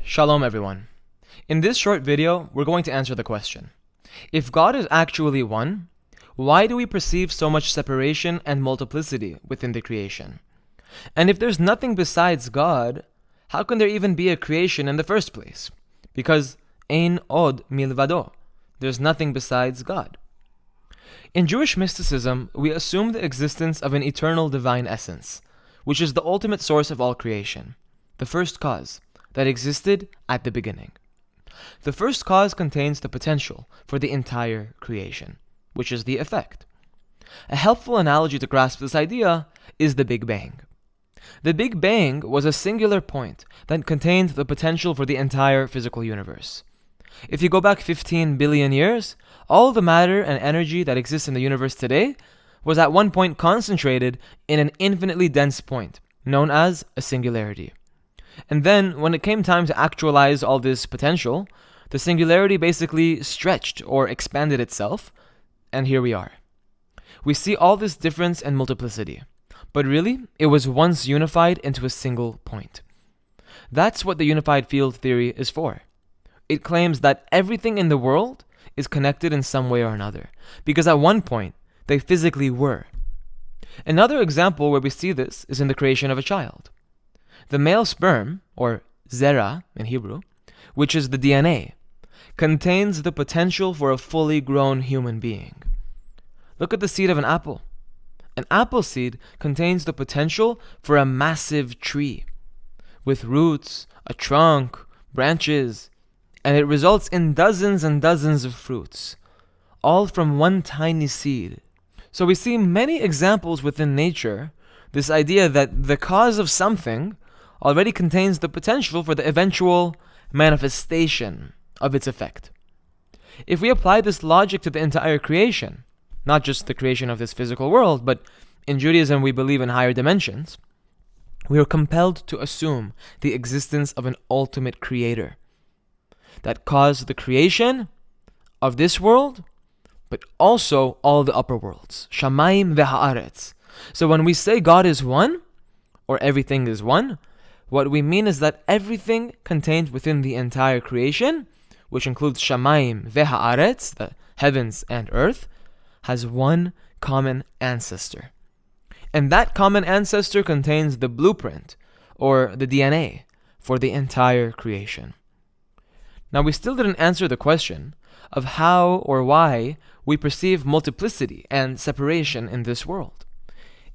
Shalom everyone. In this short video, we're going to answer the question: if God is actually one, why do we perceive so much separation and multiplicity within the creation? And if there's nothing besides God, how can there even be a creation in the first place? Because Ein od milvado, there's nothing besides God. In Jewish mysticism, we assume the existence of an eternal divine essence, which is the ultimate source of all creation, the first cause that existed at the beginning. The first cause contains the potential for the entire creation, which is the effect. A helpful analogy to grasp this idea is the Big Bang. The Big Bang was a singular point that contained the potential for the entire physical universe. If you go back 15 billion years, all the matter and energy that exists in the universe today was at one point concentrated in an infinitely dense point, known as a singularity. And then, when it came time to actualize all this potential, the singularity basically stretched or expanded itself, and here we are. We see all this difference and multiplicity, but really, it was once unified into a single point. That's what the unified field theory is for. It claims that everything in the world is connected in some way or another, because at one point, they physically were. Another example where we see this is in the creation of a child. The male sperm, or zera in Hebrew, which is the DNA, contains the potential for a fully grown human being. Look at the seed of an apple. An apple seed contains the potential for a massive tree, with roots, a trunk, branches, and it results in dozens and dozens of fruits, all from one tiny seed. So we see many examples within nature, this idea that the cause of something already contains the potential for the eventual manifestation of its effect. If we apply this logic to the entire creation, not just the creation of this physical world, but in Judaism we believe in higher dimensions, we are compelled to assume the existence of an ultimate creator that caused the creation of this world, but also all the upper worlds, shamayim v'ha'aretz. So when we say God is one, or everything is one, what we mean is that everything contained within the entire creation, which includes shamayim v'ha'aretz, the heavens and earth, has one common ancestor. And that common ancestor contains the blueprint, or the DNA, for the entire creation. Now we still didn't answer the question of how or why we perceive multiplicity and separation in this world.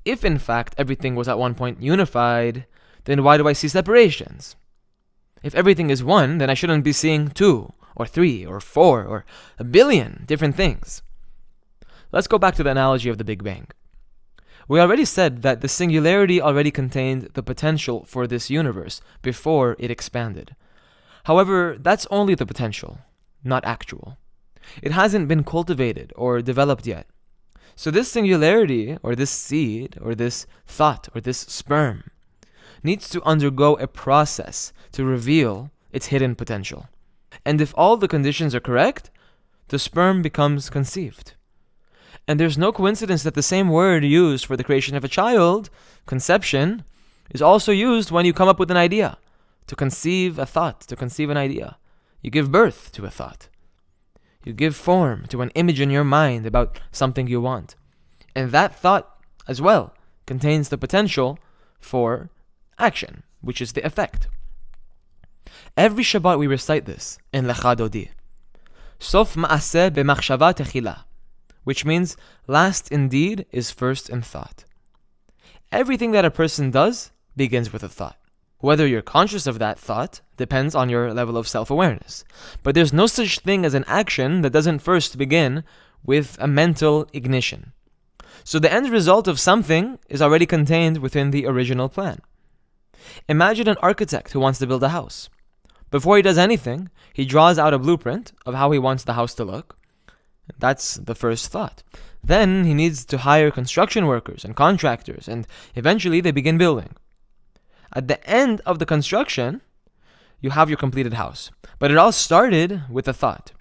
If in fact everything was at one point unified, then why do I see separations? If everything is one, then I shouldn't be seeing 2, or 3, or 4, or a billion different things. Let's go back to the analogy of the Big Bang. We already said that the singularity already contained the potential for this universe before it expanded. However, that's only the potential, not actual. It hasn't been cultivated or developed yet. So this singularity, or this seed, or this thought, or this sperm, needs to undergo a process to reveal its hidden potential. And if all the conditions are correct, the sperm becomes conceived. And there's no coincidence that the same word used for the creation of a child, conception, is also used when you come up with an idea, to conceive a thought, to conceive an idea. You give birth to a thought. You give form to an image in your mind about something you want. And that thought, as well, contains the potential for action, which is the effect. Every Shabbat we recite this in Lecha Dodi. Sof ma'aseh b'machshava techila, which means last indeed is first in thought. Everything that a person does begins with a thought. Whether you're conscious of that thought depends on your level of self-awareness. But there's no such thing as an action that doesn't first begin with a mental ignition. So the end result of something is already contained within the original plan. Imagine an architect who wants to build a house. Before he does anything, he draws out a blueprint of how he wants the house to look. That's the first thought. Then he needs to hire construction workers and contractors, and eventually they begin building. At the end of the construction, you have your completed house. But it all started with a thought.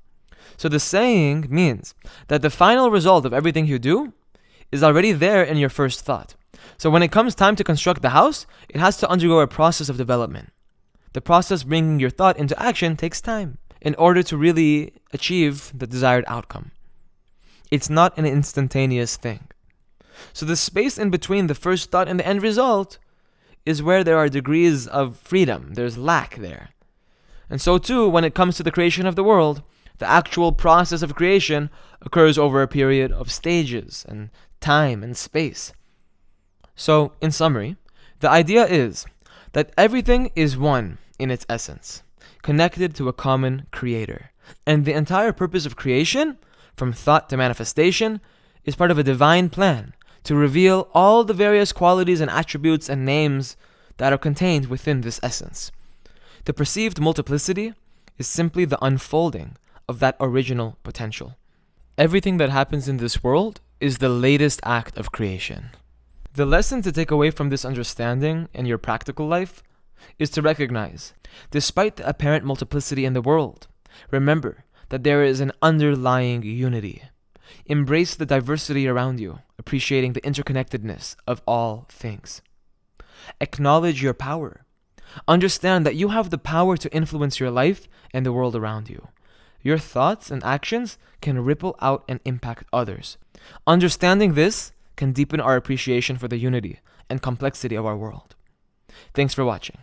So the saying means that the final result of everything you do is already there in your first thought. So when it comes time to construct the house, it has to undergo a process of development. The process bringing your thought into action takes time in order to really achieve the desired outcome. It's not an instantaneous thing. So the space in between the first thought and the end result is where there are degrees of freedom. There's lack there. And so too, when it comes to the creation of the world, the actual process of creation occurs over a period of stages and time and space. So, in summary, the idea is that everything is one in its essence, connected to a common creator. And the entire purpose of creation, from thought to manifestation, is part of a divine plan to reveal all the various qualities and attributes and names that are contained within this essence. The perceived multiplicity is simply the unfolding of that original potential. Everything that happens in this world is the latest act of creation. The lesson to take away from this understanding in your practical life is to recognize, despite the apparent multiplicity in the world, remember that there is an underlying unity. Embrace the diversity around you, appreciating the interconnectedness of all things. Acknowledge your power. Understand that you have the power to influence your life and the world around you. Your thoughts and actions can ripple out and impact others. Understanding this can deepen our appreciation for the unity and complexity of our world. Thanks for watching.